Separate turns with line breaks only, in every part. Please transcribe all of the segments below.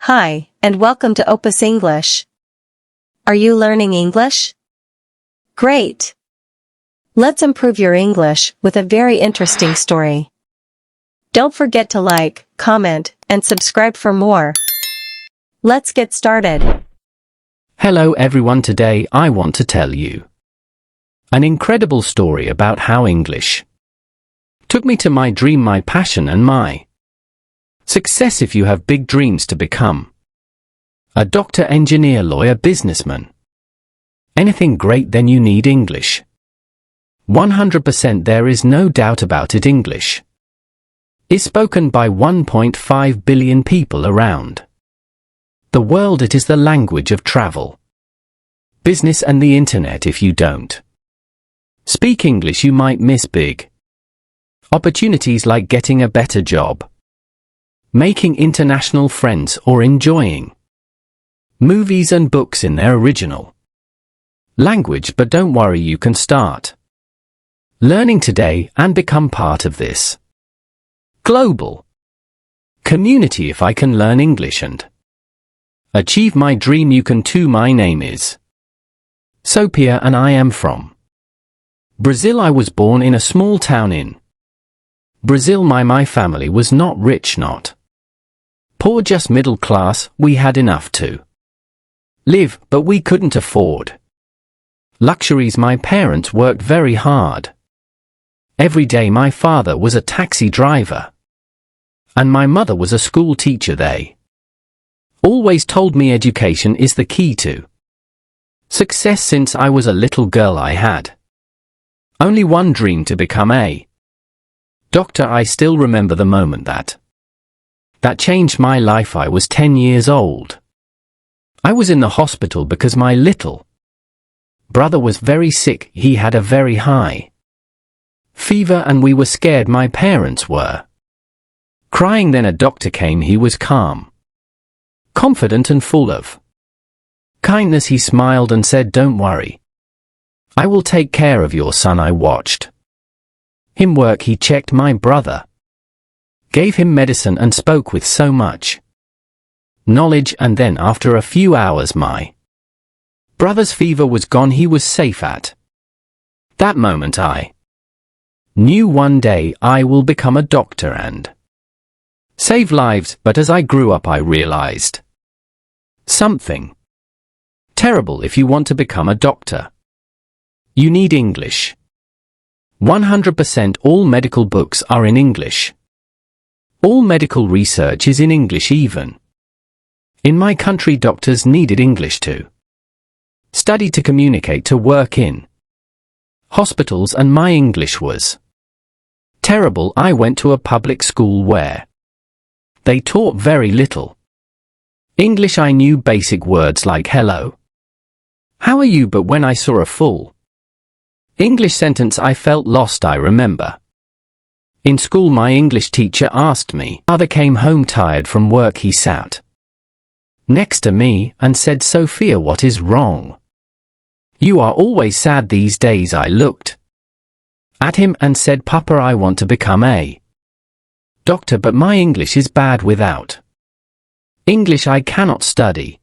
Hi, and welcome to Opus English. Are you learning English? Great! Let's improve your English with a very interesting story. Don't forget to like, comment, and subscribe for more. Let's get started.
Hello everyone, today I want to tell you an incredible story about how English took me to my dream, my passion and my success. If you have big dreams to become a doctor, engineer, lawyer, businessman, anything great, then you need English. 100%, there is no doubt about it. English is spoken by 1.5 billion people around the world. It is the language of travel, business and the internet. If you don't speak English, you might miss big opportunities like getting a better job, making international friends, or enjoying movies and books in their original language. But don't worry, you can start learning today and become part of this global community. If I can learn English and achieve my dream, you can too. My name is Sophia and I am from Brazil. I was born in a small town in Brazil. My family was not rich, not poor, just middle class. We had enough to live, but we couldn't afford luxuries. My parents worked very hard every day. My father was a taxi driver and my mother was a school teacher. They always told me education is the key to success. Since I was a little girl, I had only one dream: to become a doctor. I still remember the moment that changed my life. I was 10 years old. I was in the hospital because my little brother was very sick. He had a very high fever and we were scared. My parents were crying. Then a doctor came. He was calm, confident and full of kindness. He smiled and said, "Don't worry, I will take care of your son." I watched him work. He checked my brother, gave him medicine and spoke with so much knowledge, and then after a few hours my brother's fever was gone. He was safe. At that moment I knew one day I will become a doctor and save lives. But as I grew up, I realized something terrible. If you want to become a doctor, you need English. 100%, all medical books are in English. All medical research is in English. Even in my country, doctors needed English to study, to communicate, to work in hospitals, and my English was terrible. I went to a public school where they taught very little English. I knew basic words like hello, how are you, but when I saw a full English sentence, I felt lost. I remember in school my English teacher asked me. Father came home tired from work. He sat next to me and said, "Sophia, what is wrong? You are always sad these days." I looked at him and said, "Papa, I want to become a doctor, but my English is bad. Without English I cannot study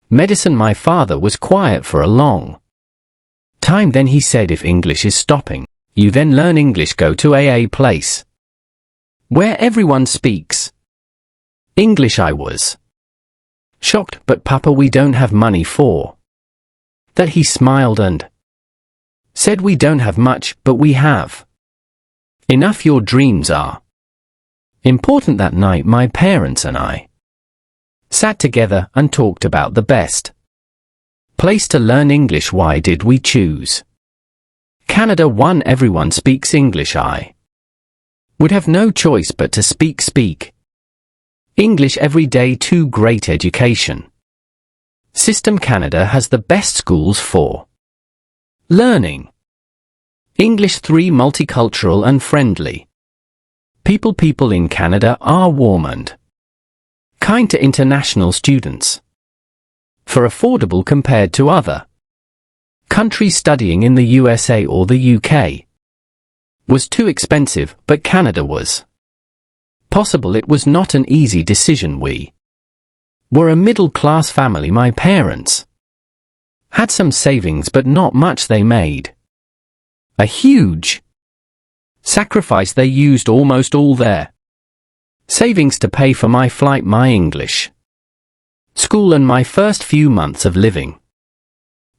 medicine." My father was quiet for a long time. Then he said, "If English is stopping you, then learn English. Go to a place where everyone speaks English." I was shocked. "But Papa, we don't have money for that." He smiled and said, "We don't have much, but we have enough. Your dreams are important." That night my parents and I sat together and talked about the best place to learn English. Why did we choose Canada? 1. Everyone speaks English. I would have no choice but to speak English every day. 2. Great education system. Canada has the best schools for learning English. 3. Multicultural and friendly people. People in Canada are warm and kind to international students. 4. Affordable compared to other countries. Studying in the USA or the UK was too expensive, but Canada was possible. It was not an easy decision. We Were a middle-class family, my parents. Had some savings but not much they made. A huge sacrifice, they used almost all their savings to pay for my flight, my English school and my first few months of living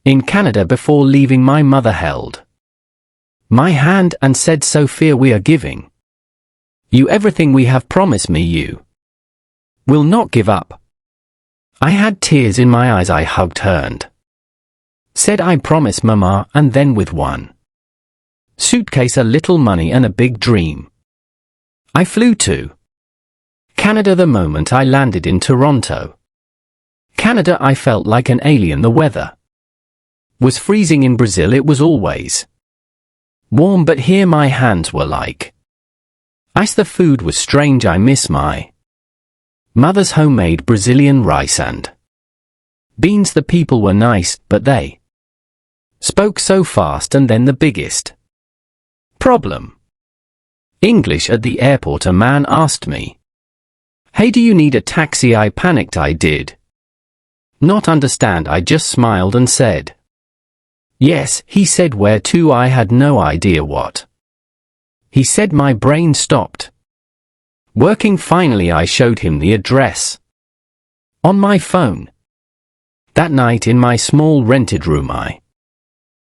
in Canada. Before leaving, my mother held my hand and said, "Sophia, we are giving you everything we have promised me. You will not give up." I had tears in my eyes. I hugged her and said, "I promise, Mama," and then with one suitcase, a little money and a big dream, I flew to Canada. The moment I landed in Toronto, Canada, I felt like an alien. The weather was freezing. In Brazil it was always warm, but here my hands were like ice. The food was strange. I miss my mother's homemade Brazilian rice and beans. The people were nice, but they spoke so fast. And then the biggest problem. English. At the airport a man asked me, "Hey, do you need a taxi?" I panicked. I did not understand. I just smiled and said, "Yes." He said, "Where to?" I had no idea what he said. My brain stopped working. Finally I showed him the address on my phone. That night in my small rented room I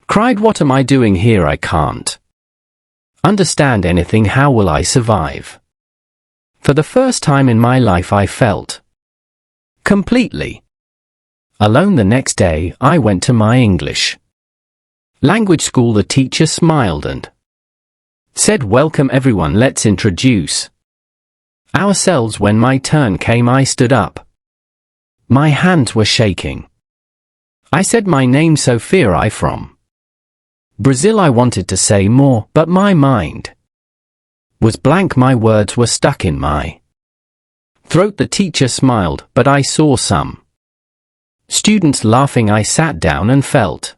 cried. What am I doing here? I can't understand anything. How will I survive? For the first time in my life I felt completely alone. The next day I went to my English language school. The teacher smiled and said, "Welcome everyone, let's introduce ourselves." When my turn came I stood up. My hands were shaking. I said, "My name's Sophia, I from Brazil." I wanted to say more, but my mind was blank. My words were stuck in my throat. The teacher smiled, but I saw some students laughing. I sat down and felt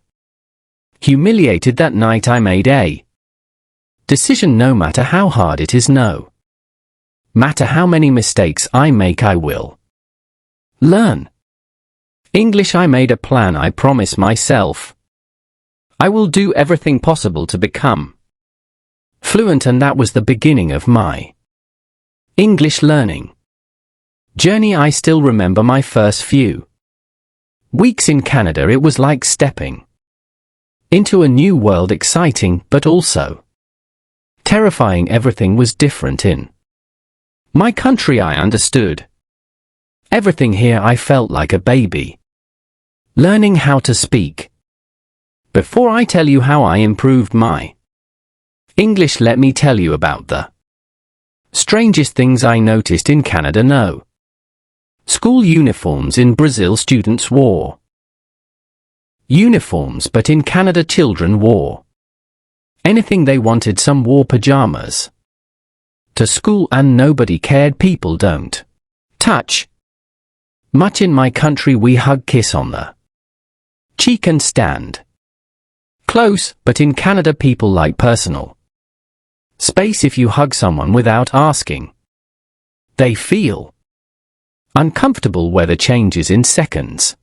humiliated. That night I made a decision. No matter how hard it is, no matter how many mistakes I make, I will learn English. I made a plan. I promised myself I will do everything possible to become fluent, and that was the beginning of my English learning journey. I still remember my first few weeks in Canada. It was like stepping into a new world, exciting but also terrifying. Everything was different in my country. I understood everything here. I felt like a baby learning how to speak. Before I tell you how I improved my English, let me tell you about the strangest things I noticed in Canada. No school uniforms. In Brazil students wore uniforms, but in Canada children wore anything they wanted. Some wore pajamas to school and nobody cared. People don't touch much. In my country we hug, kiss on the cheek and stand close, but in Canada people like personal space. If you hug someone without asking, they feel uncomfortable. Weather changes in seconds.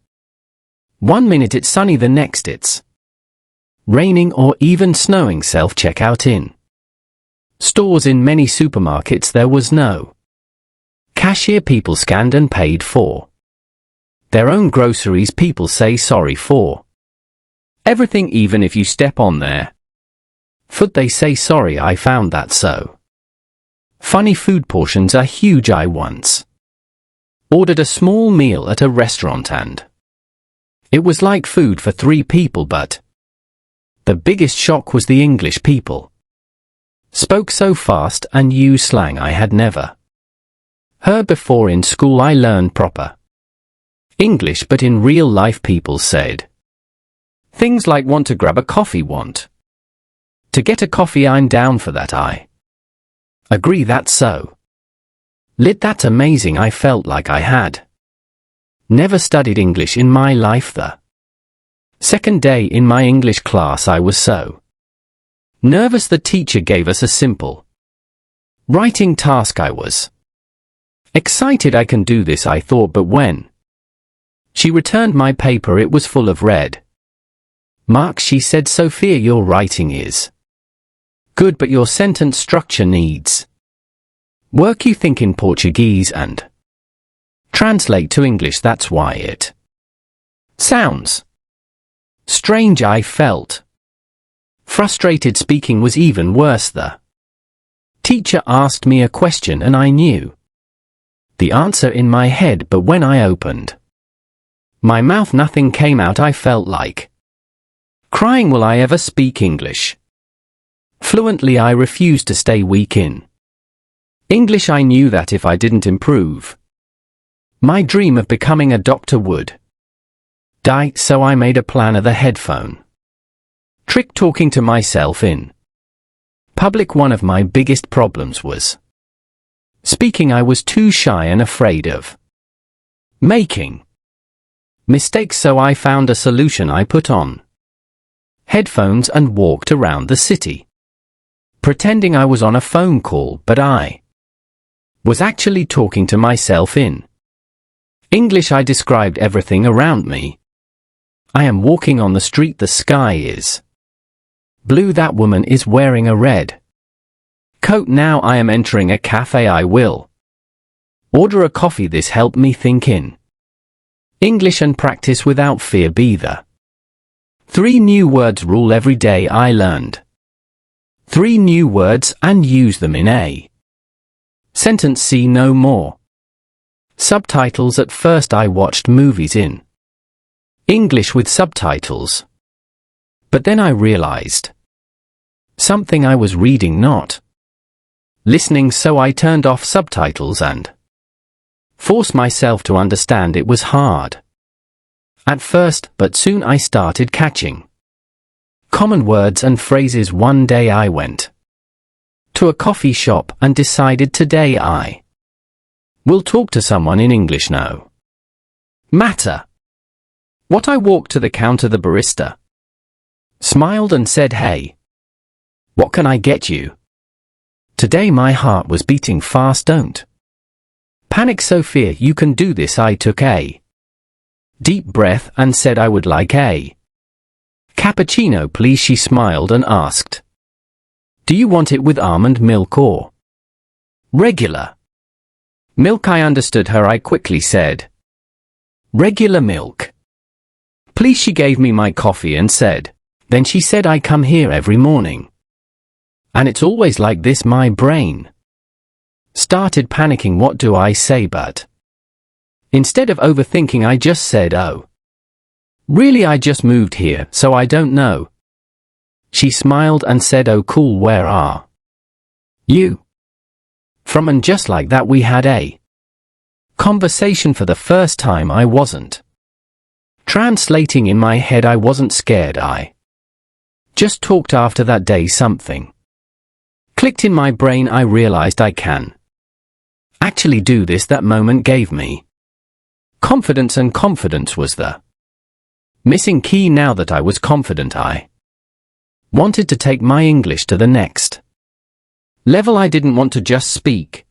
1 minute it's sunny, the next it's raining or even snowing. Self-checkout in stores. In many supermarkets there was no cashier. People scanned and paid for their own groceries. People say sorry for everything. Even if you step on their foot they say sorry. I found that so funny. Food portions are huge. I once ordered a small meal at a restaurant and it was like food for 3 people, but the biggest shock was the English people spoke so fast and used slang I had never heard before. In school I learned proper English, but in real life people said things like want to grab a coffee, want to get a coffee. I'm down for that. I agree. That's so lit. That's amazing. I felt like I had never studied English in my life. The second day in my English class I was so nervous. The teacher gave us a simple writing task. I was excited. I can do this, I thought, but when She returned my paper. It was full of red marks. She said, "Sophia, your writing is good, but your sentence structure needs work. You think in Portuguese and translate to English. That's why it sounds strange." I felt frustrated. Speaking was even worse. The teacher asked me a question and I knew the answer in my head, but when I opened my mouth, nothing came out. I felt like crying. Will I ever speak English fluently? I refused to stay weak in English. I knew that if I didn't improve, my dream of becoming a doctor would die, so I made a plan of the headphone trick, talking to myself in public. One of my biggest problems was speaking. I was too shy and afraid of making mistakes, so I found a solution. I put on headphones and walked around the city, pretending I was on a phone call, but I was actually talking to myself in English. I described everything around me. I am walking on the street. The sky is blue. That woman is wearing a red coat. Now I am entering a cafe. I will order a coffee. This helped me think in English and practice without fear. Be the 3 new words rule. Every day I learned 3 new words and use them in a sentence. See no more subtitles. At first I watched movies in English with subtitles, but then I realized something. I was reading, not listening, so I turned off subtitles and forced myself to understand. It was hard at first, but soon I started catching common words and phrases. One day I went to a coffee shop and decided today I will talk to someone in English, no matter what. I walked to the counter. The barista smiled and said, "Hey, what can I get you today?" My heart was beating fast. Don't panic, Sophia, you can do this. I took a deep breath and said I would like a cappuccino, please. She smiled and asked, "Do you want it with almond milk or regular milk?" I understood her. I quickly said, "Regular milk, please." She gave me my coffee and said, then she said, "I come here every morning, and it's always like this." My brain started panicking. What do I say? But instead of overthinking, I just said, "Oh, really? I just moved here, so I don't know." She smiled and said, "Oh, cool. Where are you from?" And just like that, we had a conversation. For the first time, I wasn't translating in my head. I wasn't scared. I just talked. After that day, something clicked in my brain. I realized I can actually do this. That moment gave me confidence, and confidence was the missing key. Now that I was confident, I wanted to take my English to the next level. I didn't want to just speak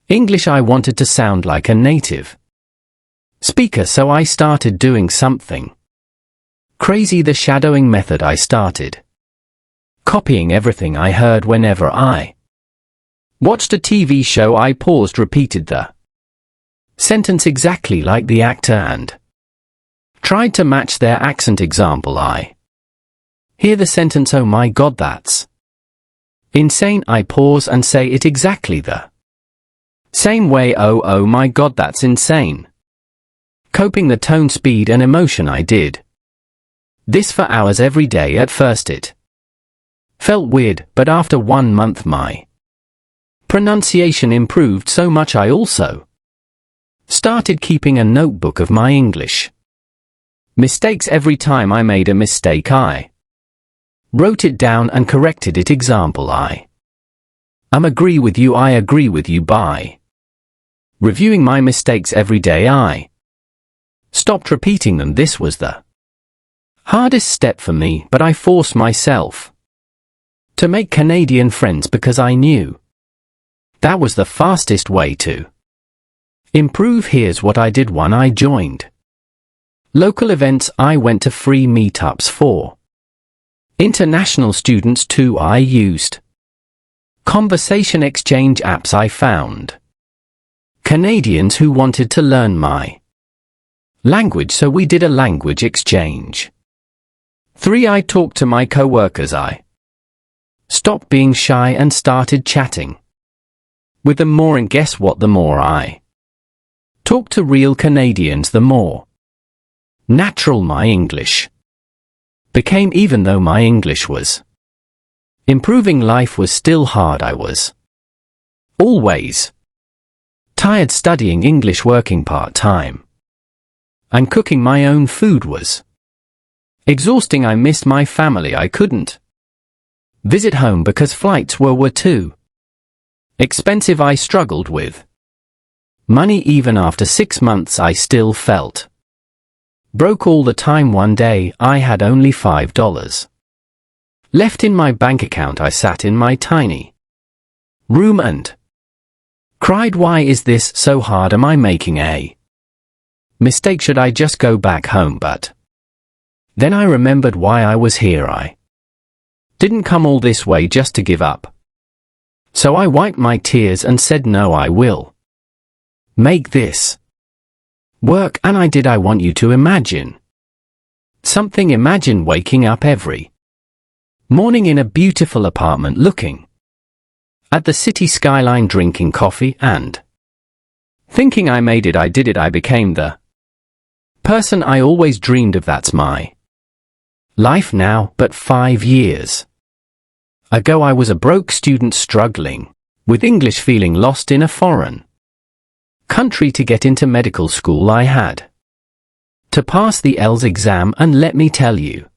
English. I wanted to sound like a native speaker, so I started doing something crazy, the shadowing method. I started copying everything I heard. Whenever I watched a TV show, I paused, repeated the sentence exactly like the actor and tried to match their accent. Example, I hear the sentence, "Oh my God, that's insane." I pause and say it exactly the same way. Oh my God, that's insane. Coping the tone, speed and emotion. I did this for hours every day. At first it felt weird, but after 1 month my pronunciation improved so much. I also started keeping a notebook of my English mistakes. Every time I made a mistake, I wrote it down and corrected it. Example, I agree with you. I agree with you. By reviewing my mistakes every day, I stopped repeating them. This was the hardest step for me, but I forced myself to make Canadian friends because I knew that was the fastest way to improve. Here's what I did. 1. I joined Local events I went to free meetups for. International students too I used. Conversation exchange apps I found. Canadians who wanted to learn my language, so we did a language exchange. 3. I talked to my co-workers. I stopped being shy and started chatting with them more, and guess what, the more I talked to real Canadians, the more natural my English became. Even though my English was improving, life was still hard. I was always tired studying English, working part-time, and cooking my own food was exhausting. I missed my family. I couldn't visit home because flights were too expensive. I struggled with money. Even after 6 months I still felt broke all the time. One day I had only $5 left in my bank account. I sat in my tiny room and cried. Why is this so hard? Am I making a mistake? Should I just go back home? But then I remembered why I was here. I didn't come all this way just to give up. So I wiped my tears and said, no, I will make this work. And I did. I want you to imagine something. Imagine waking up every morning in a beautiful apartment, looking at the city skyline, drinking coffee and thinking, I made it, I did it, I became the person I always dreamed of. That's my life now. But 5 years ago I was a broke student struggling with English, feeling lost in a foreign country. To get into medical school I had to pass the ELS exam, and let me tell you,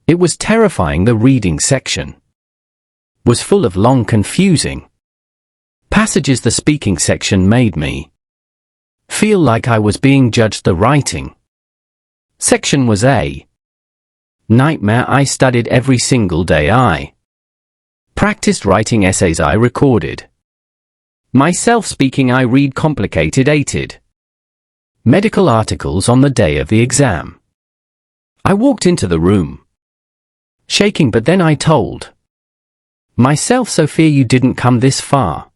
it was terrifying. The reading section was full of long, confusing passages. The speaking section made me feel like I was being judged. The writing section was a nightmare. I studied every single day. I practiced writing essays. I recorded myself speaking. I read complicated medical articles on the day of the exam. I walked into the room shaking, but then I told myself, Sophia, you didn't come this far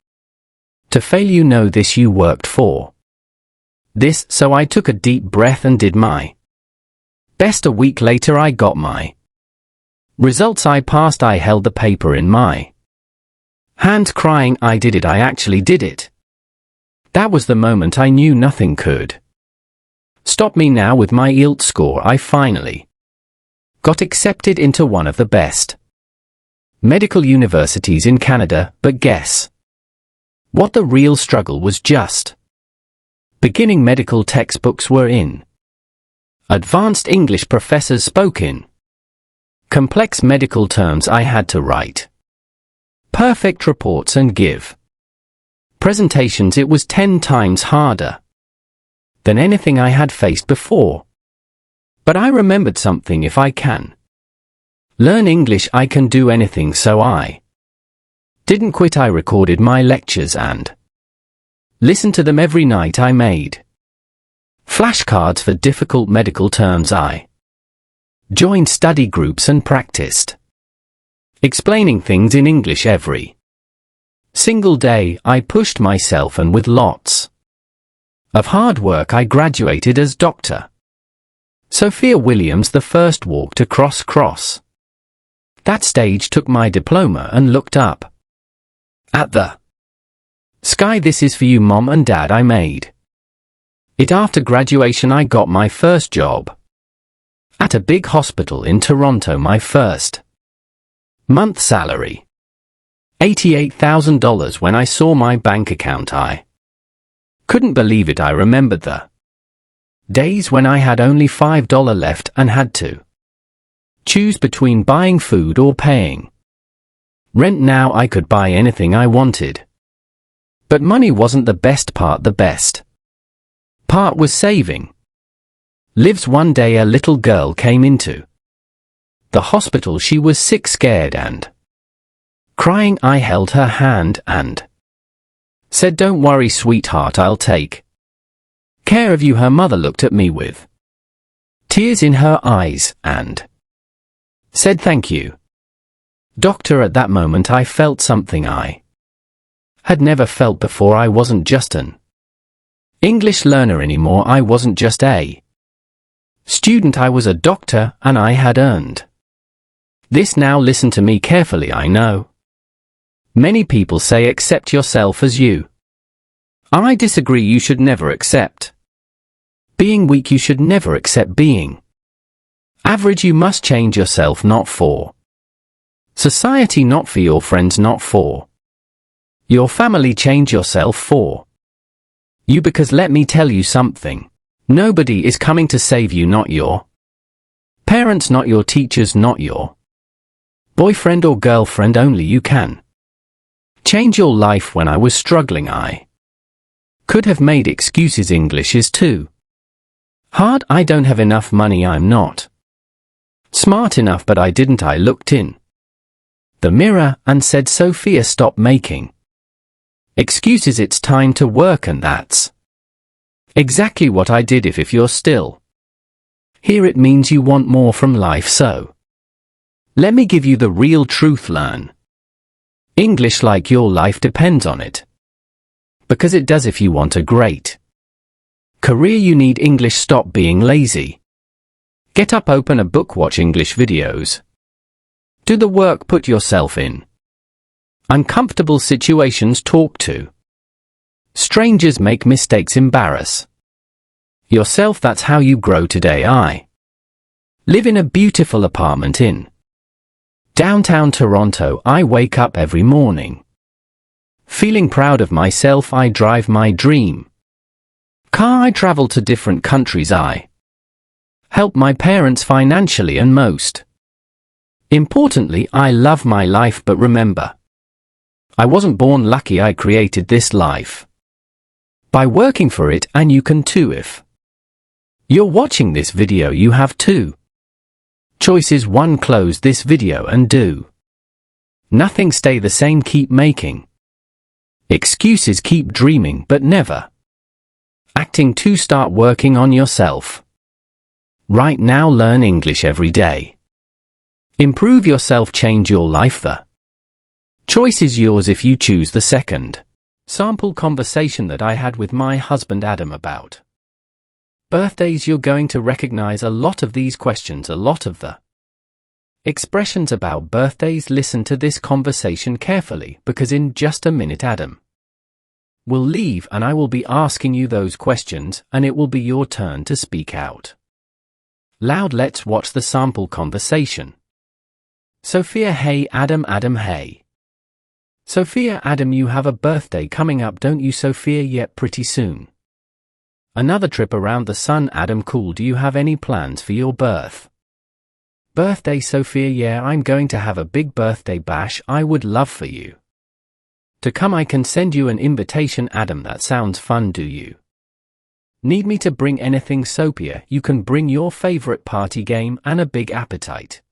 to fail. You know this, you worked for this. So I took a deep breath and did my best. A week later I got my results. I passed. I held the paper in my hand crying, I did it, I actually did it. That was the moment I knew nothing could stop me. Now with my IELTS score I finally got accepted into one of the best medical universities in Canada. But guess what? The real struggle was just beginning. Medical textbooks were in advanced English. Professors spoke in complex medical terms. I had to write perfect reports and give presentations. It was 10 times harder than anything I had faced before. But I remembered something: if I can learn English, I can do anything. So I didn't quit. I recorded my lectures and listened to them every night. I made flashcards for difficult medical terms. I joined study groups and practiced explaining things in English every single day. I pushed myself, and with lots of hard work I graduated as Dr. Sophia Williams. The first walked across that stage, took my diploma and looked up at the sky. This is for you, Mom and Dad. I made it. After graduation I got my first job at a big hospital in Toronto. My first month salary, $88,000. When I saw my bank account I couldn't believe it. I remembered the days when I had only $5 left and had to choose between buying food or paying rent. Now I could buy anything I wanted. But money wasn't the best part. The best part was saving. Lives. One day a little girl came into the hospital. She was sick, scared and crying. I held her hand and said, "Don't worry, sweetheart, I'll take care of you." Her mother looked at me with tears in her eyes, and said thank you. Doctor, at that moment I felt something I had never felt before. I wasn't just an English learner anymore. I wasn't just a student. I was a doctor, and I had earned this. Now listen to me carefully. I know many people say accept yourself as you. I disagree. You should never accept being weak. You should never accept being average. You must change yourself, not for society, not for your friends, not for your family. Change yourself for you, because let me tell you something. Nobody is coming to save you, not your parents, not your teachers, not your boyfriend or girlfriend. Only you can change your life. When I was struggling, I could have made excuses. English is too hard. I don't have enough money. I'm not smart enough. But I didn't. I looked in the mirror and said, Sophia, stop making excuses. It's time to work. And that's exactly what I did. If you're still here, it means you want more from life. So let me give you the real truth. Learn English like your life depends on it. Because it does. If you want a great career, you need English. Stop being lazy. Get up, open a book, watch English videos. Do the work, put yourself in uncomfortable situations, talk to strangers, make mistakes, embarrass yourself. That's how you grow. Today I live in a beautiful apartment in downtown Toronto. I wake up every morning feeling proud of myself. I drive my dream car. I travel to different countries. I help my parents financially, and most importantly, I love my life. But remember, I wasn't born lucky. I created this life by working for it, and you can too. If you're watching this video, you have two choices. One, close this video and do nothing. Stay the same. Keep making excuses. Keep dreaming, but never acting. Two, start working on yourself right now. Learn English every day. Improve yourself. Change your life. The choice is yours if you choose the second. Sample conversation that I had with my husband Adam about birthdays. You're going to recognize a lot of these questions, a lot of the expressions about birthdays. Listen to this conversation carefully, because in just a minute Adam will leave and I will be asking you those questions, and it will be your turn to speak out loud. Let's watch the sample conversation. Sophia: Hey Adam. Adam: Hey Sophia. Adam: You have a birthday coming up, don't you, Sophia? Yep, pretty soon. Another trip around the sun. Adam: Cool. Do you have any plans for your birthday, Sophia? Yeah, I'm going to have a big birthday bash. I would love for you to come. I can send you an invitation. Adam: That sounds fun. Do you need me to bring anything? Sophia: You can bring your favorite party game and a big appetite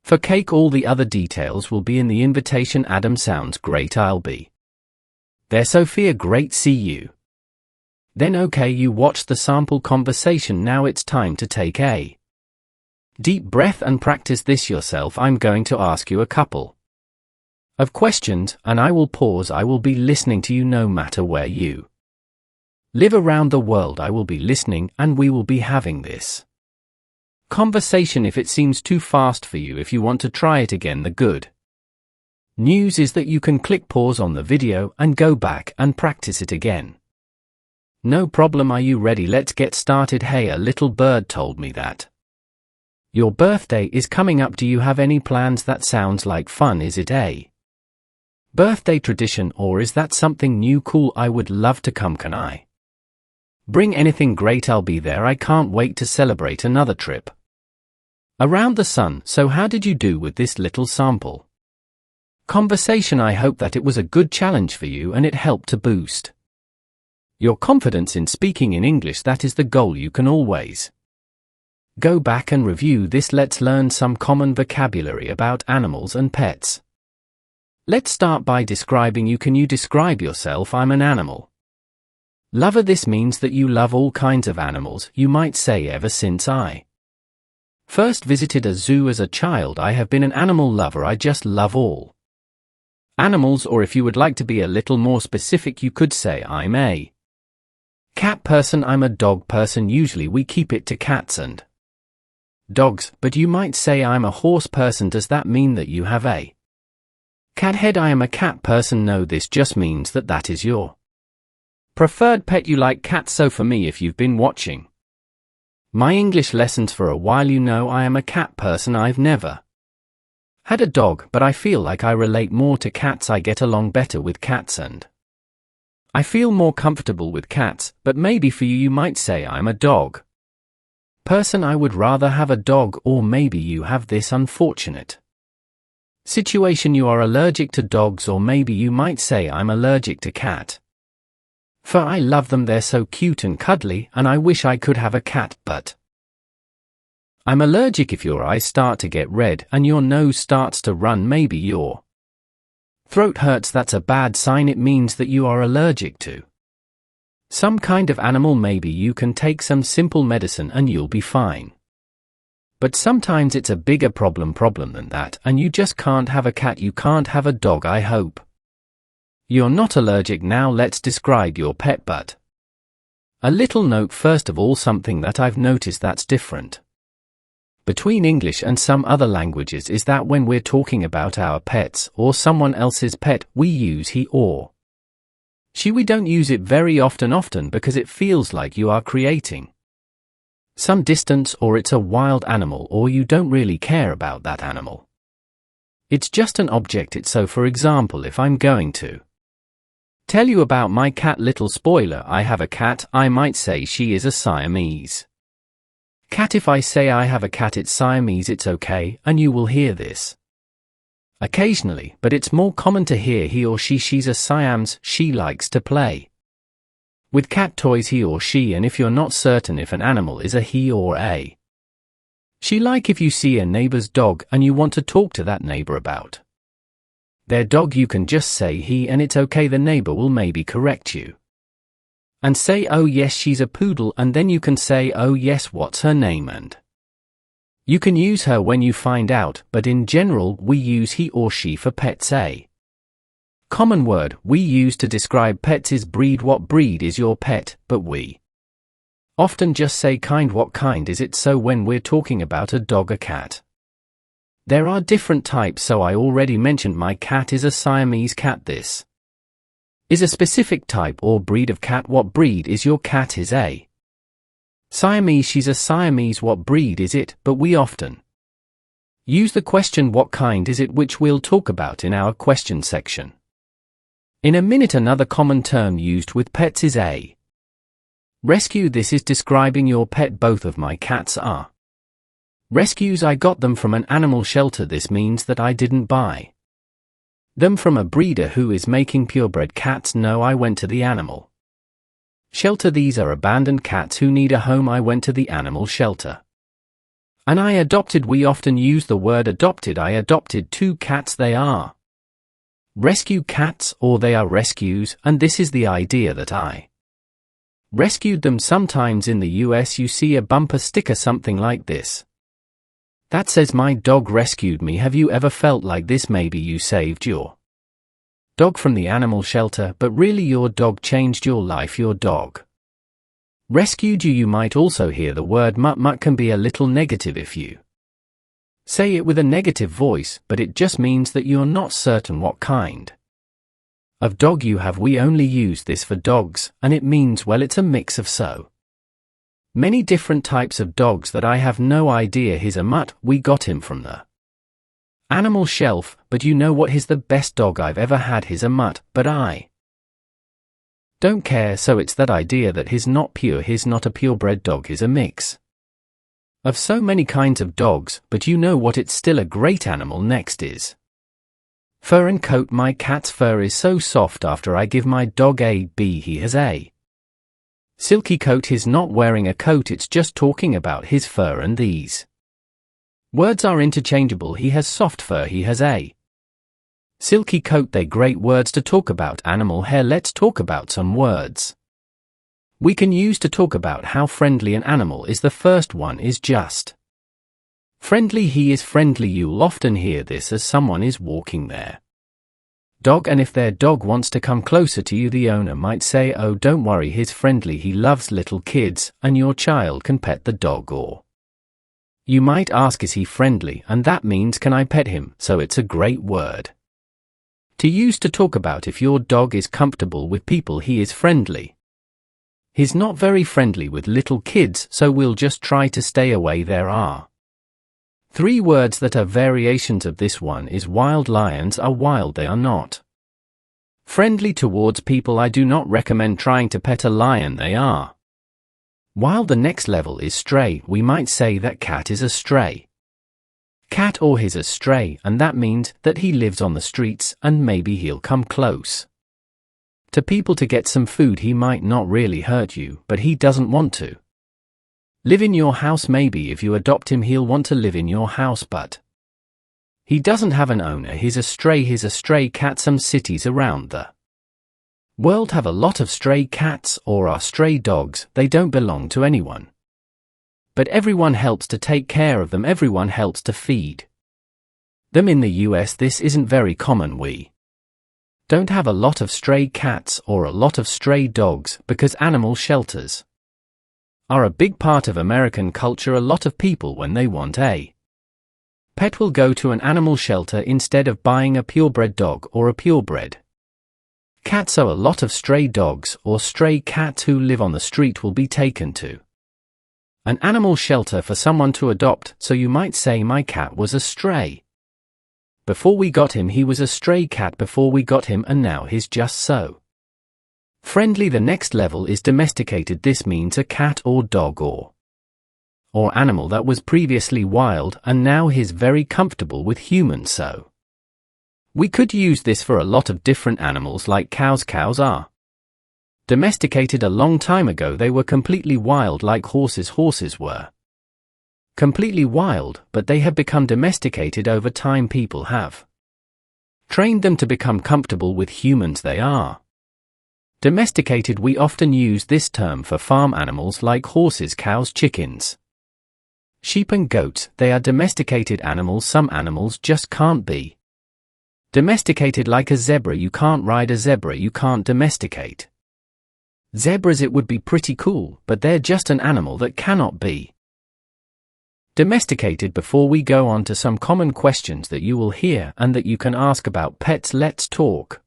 for cake. All the other details will be in the invitation. Adam: Sounds great. I'll be there. Sophia: Great. See you then. Okay, you watched the sample conversation. Now it's time to take a deep breath and practice this yourself. I'm going to ask you a couple of questions, and I will pause. I will be listening to you no matter where you live around the world. I will be listening, and we will be having this conversation. If it seems too fast for you, if you want to try it again, the good news is that you can click pause on the video and go back and practice it again. No problem. Are you ready? Let's get started. Hey, a little bird told me that your birthday is coming up. Do you have any plans? That sounds like fun. Is it a birthday tradition, or is that something new? Cool. I would love to come. Can I bring anything? Great. I'll be there. I can't wait to celebrate another trip around the sun. So how did you do with this little sample conversation? I hope that it was a good challenge for you and it helped to boost your confidence in speaking in English. That is the goal. You can always go back and review this. Let's learn some common vocabulary about animals and pets. Let's start by describing you. Can you describe yourself? I'm an animal lover. This means that you love all kinds of animals. You might say, ever since I First visited a zoo as a child. I have been an animal lover. I just love all animals, or if you would like to be a little more specific, you could say I'm a cat person. I'm a dog person. Usually we keep it to cats and dogs, but you might say I'm a horse person. Does that mean that you have a cat head? I am a cat person. No, this just means that that is your preferred pet. You like cats. So for me, if you've been watching my English lessons for a while, you know I am a cat person. I've never had a dog, but I feel like I relate more to cats. I get along better with cats and I feel more comfortable with cats, but maybe for you, you might say I'm a dog person. I would rather have a dog, or maybe you have this unfortunate situation you are allergic to dogs, or maybe you might say I'm allergic to cat. For I love them, they're so cute and cuddly, and I wish I could have a cat, but I'm allergic. If your eyes start to get red and your nose starts to run, maybe your throat hurts, that's a bad sign. It means that you are allergic to some kind of animal. Maybe you can take some simple medicine and you'll be fine. But sometimes it's a bigger problem than that, and you just can't have a cat, you can't have a dog. I hope you're not allergic. Now let's describe your pet, but a little note first of all, something that I've noticed that's different between English and some other languages is that when we're talking about our pets or someone else's pet, we use he or she. We don't use it very often because it feels like you are creating some distance, or it's a wild animal, or you don't really care about that animal. It's just an object. So for example, if I'm going to tell you about my cat, little spoiler, I have a cat, I might say she is a Siamese cat. If I say I have a cat, it's Siamese, it's okay, and you will hear this occasionally, but it's more common to hear he or she. She's a Siams. She likes to play with cat toys, he or she. And if you're not certain if an animal is a he or a she, like if you see a neighbor's dog and you want to talk to that neighbor about their dog, you can just say he and it's okay. The neighbor will maybe correct you and say, oh yes, she's a poodle, and then you can say, oh yes, what's her name? And you can use her when you find out, but in general we use he or she for pets. A common word we use to describe pets is breed. What breed is your pet? But we often just say kind. What kind is it? So when we're talking about a dog, a cat, there are different types. So I already mentioned my cat is a Siamese cat. This is a specific type or breed of cat. What breed is your cat? Is a Siamese. She's a Siamese. What breed is it? But we often use the question what kind is it, which we'll talk about in our question section in a minute. Another common term used with pets is a rescue. This is describing your pet. Both of my cats are rescues. I got them from an animal shelter. This means that I didn't buy them from a breeder who is making purebred cats. No, I went to the animal shelter. These are abandoned cats who need a home. I went to the animal shelter and I adopted. We often use the word adopted. I adopted 2 cats. They are rescue cats, or they are rescues, and this is the idea that I rescued them. Sometimes in the US you see a bumper sticker, something like this, that says my dog rescued me. Have you ever felt like this? Maybe you saved your dog from the animal shelter, but really your dog changed your life. Your dog rescued you. You might also hear the word mutt. Mutt can be a little negative if you say it with a negative voice, but it just means that you're not certain what kind of dog you have. We only use this for dogs, and it means, well, it's a mix of so many different types of dogs that I have no idea. He's a mutt. We got him from the animal shelf, but you know what? He's the best dog I've ever had. He's a mutt, but I don't care. So it's that idea that he's not pure. He's not a purebred dog. He's a mix of so many kinds of dogs, but you know what? It's still a great animal. Next is fur and coat. My cat's fur is so soft. After I give my dog a B, he has a silky coat. He's not wearing a coat, it's just talking about his fur, and these words are interchangeable. He has soft fur, he has a silky coat. They're great words to talk about animal hair. Let's talk about some words we can use to talk about how friendly an animal is. The first one is just. Friendly, he is friendly. You'll often hear this as someone is walking their dog, and if their dog wants to come closer to you, the owner might say, "Oh, don't worry, he's friendly, he loves little kids," and your child can pet the dog. Or you might ask, "Is he friendly?" and that means, "Can I pet him?" So it's a great word to use to talk about if your dog is comfortable with people. He is friendly. He's not very friendly with little kids, so we'll just try to stay away. There are 3 words that are variations of this one. Is wild. Lions are wild, they are not friendly towards people. I do not recommend trying to pet a lion, they are wild. The next level is stray. We might say that cat is a stray cat, or he's a stray, and that means that he lives on the streets and maybe he'll come close to people to get some food. He might not really hurt you, but he doesn't want to live in your house. Maybe if you adopt him, he'll want to live in your house, but he doesn't have an owner. He's a stray. He's a stray cat. Some cities around the world have a lot of stray cats or are stray dogs. They don't belong to anyone, but everyone helps to take care of them. Everyone helps to feed them. In the US, this isn't very common. We don't have a lot of stray cats or a lot of stray dogs because animal shelters are a big part of American culture. A lot of people, when they want a pet, will go to an animal shelter instead of buying a purebred dog or a purebred cat. So a lot of stray dogs or stray cats who live on the street will be taken to an animal shelter for someone to adopt. So you might say, "My cat was a stray. Before we got him, he was a stray cat before we got him, and now he's just so friendly." The next level is domesticated. This means a cat or dog or animal that was previously wild and now he's very comfortable with humans. So we could use this for a lot of different animals like cows. Cows are domesticated a long time ago. They were completely wild like horses. Horses were completely wild, but they have become domesticated over time. People have trained them to become comfortable with humans. They are domesticated. We often use this term for farm animals like horses, cows, chickens, sheep and goats. They are domesticated animals. Some animals just can't be domesticated, like a zebra. You can't ride a zebra. You can't domesticate zebras. It would be pretty cool, but they're just an animal that cannot be domesticated. Before we go on to some common questions that you will hear and that you can ask about pets, let's talk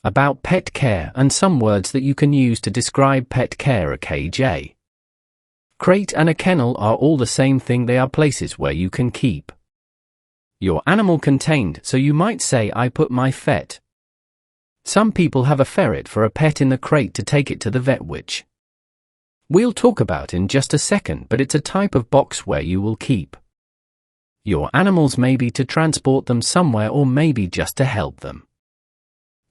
about pet care and some words that you can use to describe pet care. A cage, a crate and a kennel are all the same thing. They are places where you can keep your animal contained. So you might say, "I put my pet." Some people have a ferret for a pet in the crate to take it to the vet, which we'll talk about in just a second, but it's a type of box where you will keep your animals, maybe to transport them somewhere or maybe just to help them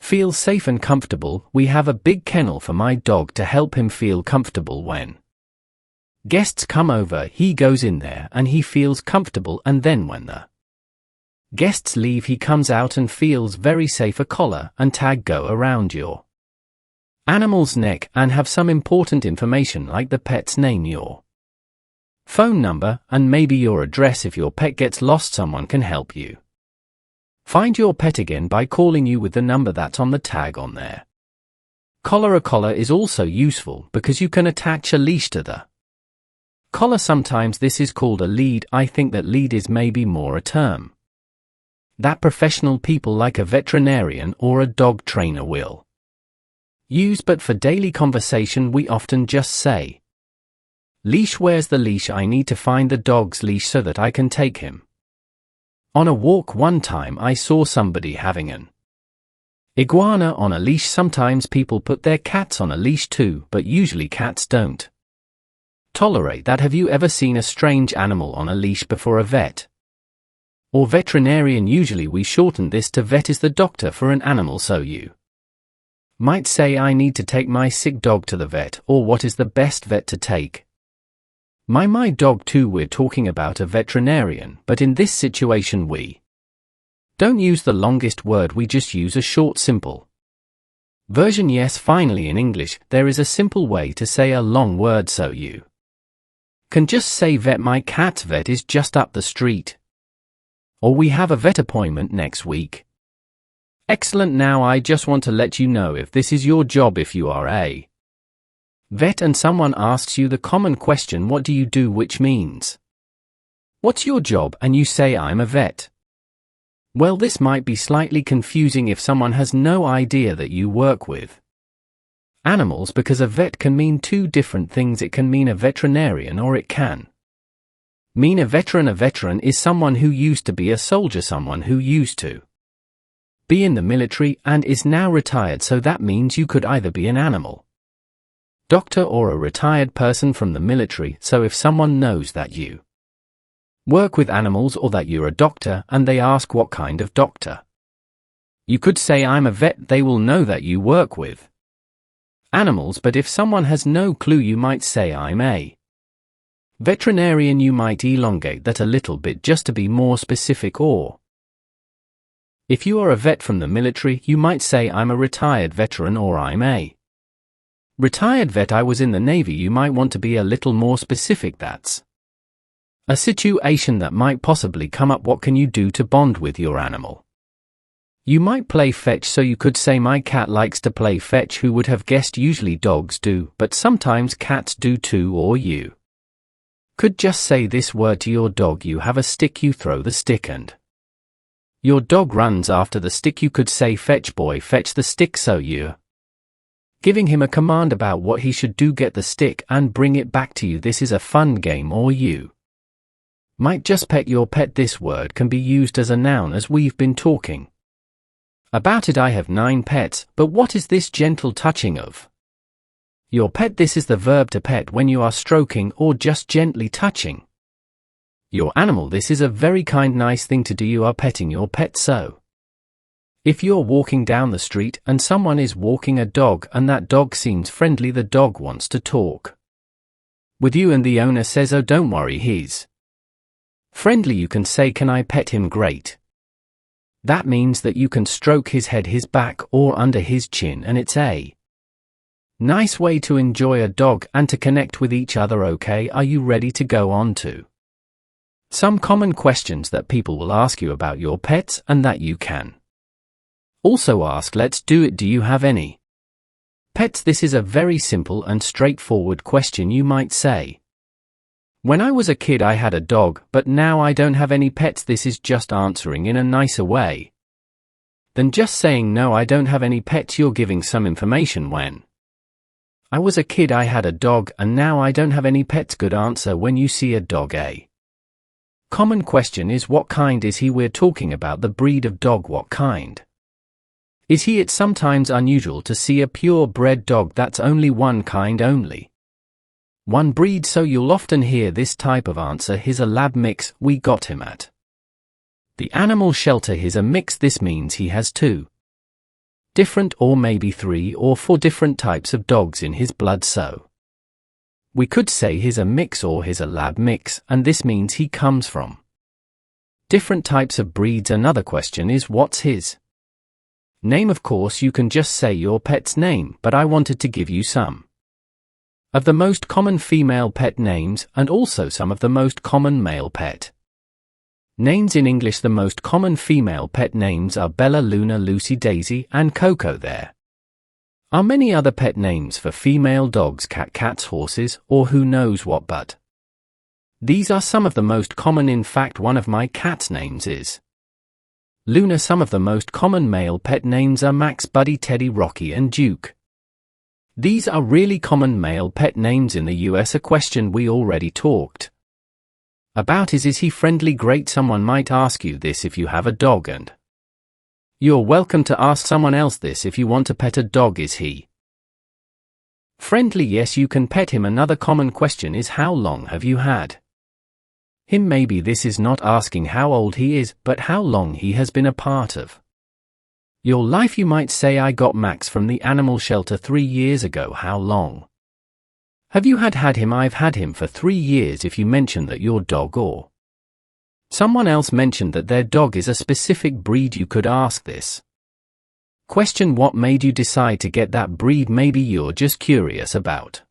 feel safe and comfortable. We have a big kennel for my dog to help him feel comfortable. When guests come over, he goes in there and he feels comfortable, and then when the guests leave, he comes out and feels very safe. A collar and tag go around your animal's neck and have some important information like the pet's name, your phone number, and maybe your address. If your pet gets lost, someone can help you find your pet again by calling you with the number that's on the tag on their collar. A collar is also useful because you can attach a leash to the collar. Sometimes this is called a lead. I think that lead is maybe more a term that professional people like a veterinarian or a dog trainer will use, but for daily conversation we often just say, "Leash, where's the leash? I need to find the dog's leash so that I can take him on a walk." One time I saw somebody having an iguana on a leash. Sometimes people put their cats on a leash too, but usually cats don't tolerate that. Have you ever seen a strange animal on a leash before? A vet or veterinarian. Usually we shorten this to vet is the doctor for an animal. So you might say, "I need to take my sick dog to the vet," or "What is the best vet to take my dog to?" We're talking about a veterinarian, but in this situation we don't use the longest word. We just use a short, simple version. Yes, finally in English there is a simple way to say a long word. So you Can just say vet, my cat's vet is just up the street. Or we have a vet appointment next week. Excellent. Now I just want to let you know if this is your job, if you are a vet and someone asks you the common question, what do you do, which means, what's your job, and you say I'm a vet. Well, this might be slightly confusing if someone has no idea that you work with animals, because a vet can mean two different things. It can mean a veterinarian, or it can mean a veteran. A veteran is someone who used to be a soldier, someone who used to be in the military and is now retired, so that means you could either be an animal doctor or a retired person from the military. So if someone knows that you work with animals or that you're a doctor and they ask what kind of doctor, you could say I'm a vet. They will know that you work with animals. But if someone has no clue, you might say I'm a veterinarian. You might elongate that a little bit just to be more specific. Or if you are a vet from the military, you might say I'm a retired veteran, or I'm a retired vet. I was in the Navy. You might want to be a little more specific. That's a situation that might possibly come up. What can you do to bond with your animal? You might play fetch, so you could say my cat likes to play fetch. Who would have guessed? Usually dogs do, but sometimes cats do too. Or you could just say this word to your dog. You have a stick, you throw the stick and your dog runs after the stick. You could say fetch boy, fetch the stick. So you're giving him a command about what he should do. Get the stick and bring it back to you. This is a fun game. Or you might just pet your pet. This word can be used as a noun, as we've been talking about it. I have 9 pets, but what is this gentle touching of your pet? This is the verb to pet, when you are stroking or just gently touching your animal. This is a very kind, nice thing to do. You are petting your pet. So if you're walking down the street and someone is walking a dog and that dog seems friendly, the dog wants to talk with you and the owner says, oh, don't worry, he's friendly, you can say, can I pet him? Great. That means that you can stroke his head, his back, or under his chin, and it's a nice way to enjoy a dog and to connect with each other. Okay, are you ready to go on to some common questions that people will ask you about your pets and that you can also ask? Let's do it. Do you have any pets? This is a very simple and straightforward question. You might say, when I was a kid I had a dog, but now I don't have any pets. This is just answering in a nicer way than just saying no, I don't have any pets. You're giving some information. When I was a kid I had a dog and now I don't have any pets. Good answer. When you see a dog, a common question is, what kind is he? We're talking about the breed of dog. What kind is he? It's sometimes unusual to see a purebred dog. That's only one kind, only one breed, so you'll often hear this type of answer. He's a lab mix. We got him at the animal shelter. He's a mix. This means he has 2 different, or maybe 3 or 4 different types of dogs in his blood. So we could say he's a mix or he's a lab mix, and this means he comes from different types of breeds. Another question is, what's his name? Of course, you can just say your pet's name, but I wanted to give you some of the most common female pet names and also some of the most common male pet names in English. The most common female pet names are Bella, Luna, Lucy, Daisy, and Coco. There are many other pet names for female dogs, cats, horses, or who knows what, but these are some of the most common. In fact, one of my cat's names is Luna. Some of the most common male pet names are Max, Buddy, Teddy, Rocky, and Duke. These are really common male pet names in the US. A question we already talked about is he friendly? Great. Someone might ask you this if you have a dog, and you're welcome to ask someone else this if you want to pet a dog. Is he friendly? Yes, you can pet him. Another common question is, how long have you had him? Maybe this is not asking how old he is, but how long he has been a part of your life. You might say, I got Max from the animal shelter 3 years ago. How long have you had him? I've had him for 3 years. If you mention that your dog or someone else mentioned that their dog is a specific breed, you could ask this question, what made you decide to get that breed? Maybe you're just curious about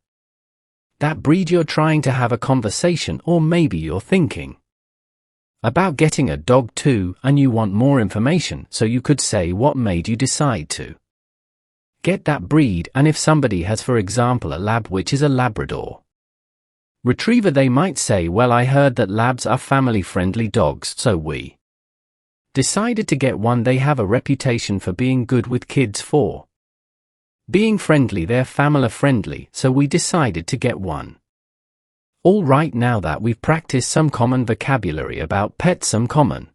that breed you're trying to have a conversation, or maybe you're thinking about getting a dog too and you want more information, so you could say what made you decide to get that breed. And if somebody has, for example, a lab, which is a Labrador Retriever, they might say, well, I heard that labs are family-friendly dogs, so we decided to get one. They have a reputation for being good with kids, for being friendly. They're family-friendly, so we decided to get one. All right, now that we've practiced some common vocabulary about pets, some common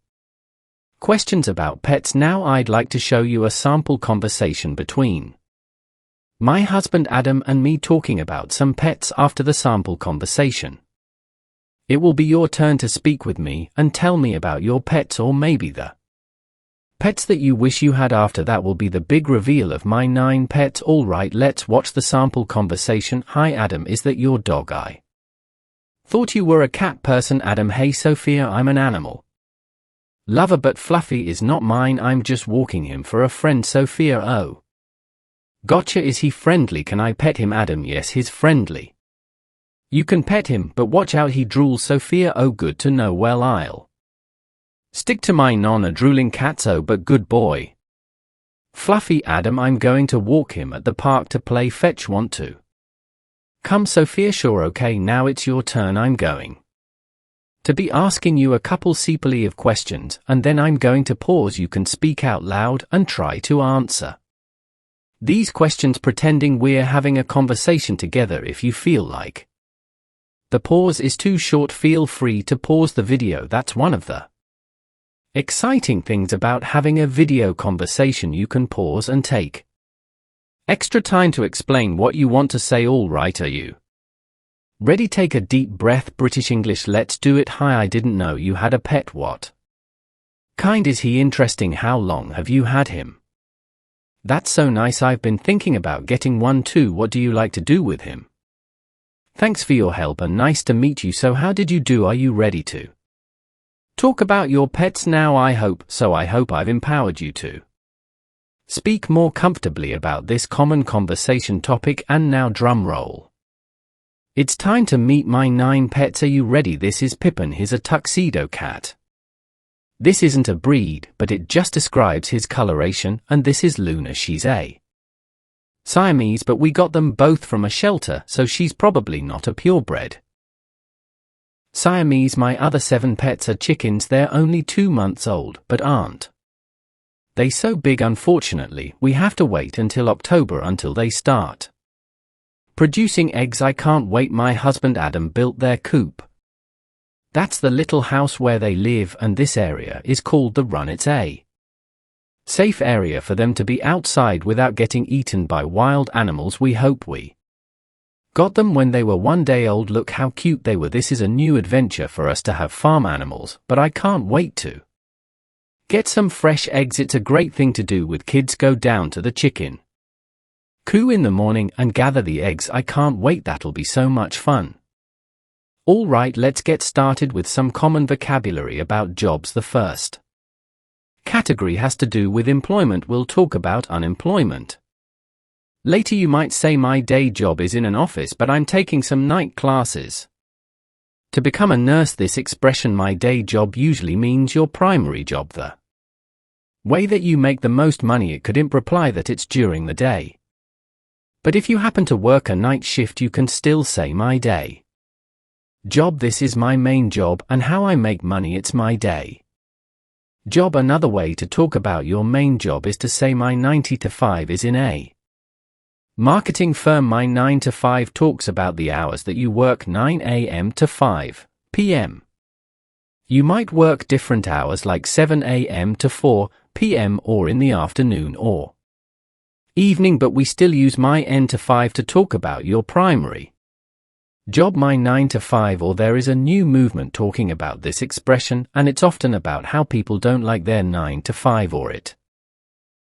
questions about pets, now I'd like to show you a sample conversation between my husband Adam and me talking about some pets. After the sample conversation, it will be your turn to speak with me and tell me about your pets, or maybe the pets that you wish you had. After that will be the big reveal of my 9 pets. All right, let's watch the sample conversation. Hi Adam, is that your dog? I thought you were a cat person. Adam: hey Sophia, I'm an animal lover, but Fluffy is not mine. I'm just walking him for a friend. Sophia: oh, gotcha. Is he friendly? Can I pet him? Adam: yes, he's friendly. You can pet him, but watch out, he drools. Sophia: oh, good to know. Well, I'll stick to my non-drooling cats. Oh, but good boy. Fluffy: Adam, I'm going to walk him at the park to play fetch. Want to come? Sophia: sure. Okay, now it's your turn. I'm going to be asking you a couple simple of questions, and then I'm going to pause. You can speak out loud and try to answer these questions pretending we're having a conversation together. If you feel like the pause is too short, feel free to pause the video. That's one of the exciting things about having a video conversation. You can pause and take extra time to explain what you want to say. All right, are you ready? Take a deep breath. British English, let's do it. Hi, I didn't know you had a pet. What kind is he? Interesting. How long have you had him? That's so nice. I've been thinking about getting one too. What do you like to do with him? Thanks for your help and nice to meet you. So how did you do? Are you ready to talk about your pets now? I hope so. I hope I've empowered you to speak more comfortably about this common conversation topic. And now drum roll. It's time to meet my 9 pets. Are you ready? This is Pippin. He's a tuxedo cat. This isn't a breed, but it just describes his coloration. And this is Luna. She's a Siamese, but we got them both from a shelter, so she's probably not a purebred Siamese. My other 7 pets are chickens. They're only 2 months old, but aren't they so big? Unfortunately, we have to wait until October until they start producing eggs. I can't wait. My husband Adam built their coop. That's the little house where they live, and this area is called the run. It's a safe area for them to be outside without getting eaten by wild animals. We hope we got them when they were 1 day old. Look how cute they were. This is a new adventure for us to have farm animals, but I can't wait to get some fresh eggs. It's a great thing to do with kids. Go down to the chicken coop in the morning and gather the eggs. I can't wait. That'll be so much fun. All right, let's get started with some common vocabulary about jobs. The first category has to do with employment. We'll talk about unemployment later. You might say, my day job is in an office, but I'm taking some night classes to become a nurse. This expression, my day job, usually means your primary job, the way that you make the most money. It could imply that it's during the day, but if you happen to work a night shift, you can still say my day job. This is my main job, and how I make money. It's my day job. Another way to talk about your main job is to say my 9 to 5 is in a marketing firm. My 9 to 5 talks about the hours that you work, 9 a.m. to 5 p.m. You might work different hours like 7 a.m. to 4 p.m. or in the afternoon or evening, but we still use my 9 to 5 to talk about your primary job, my 9 to 5. Or there is a new movement talking about this expression, and it's often about how people don't like their 9 to 5 or it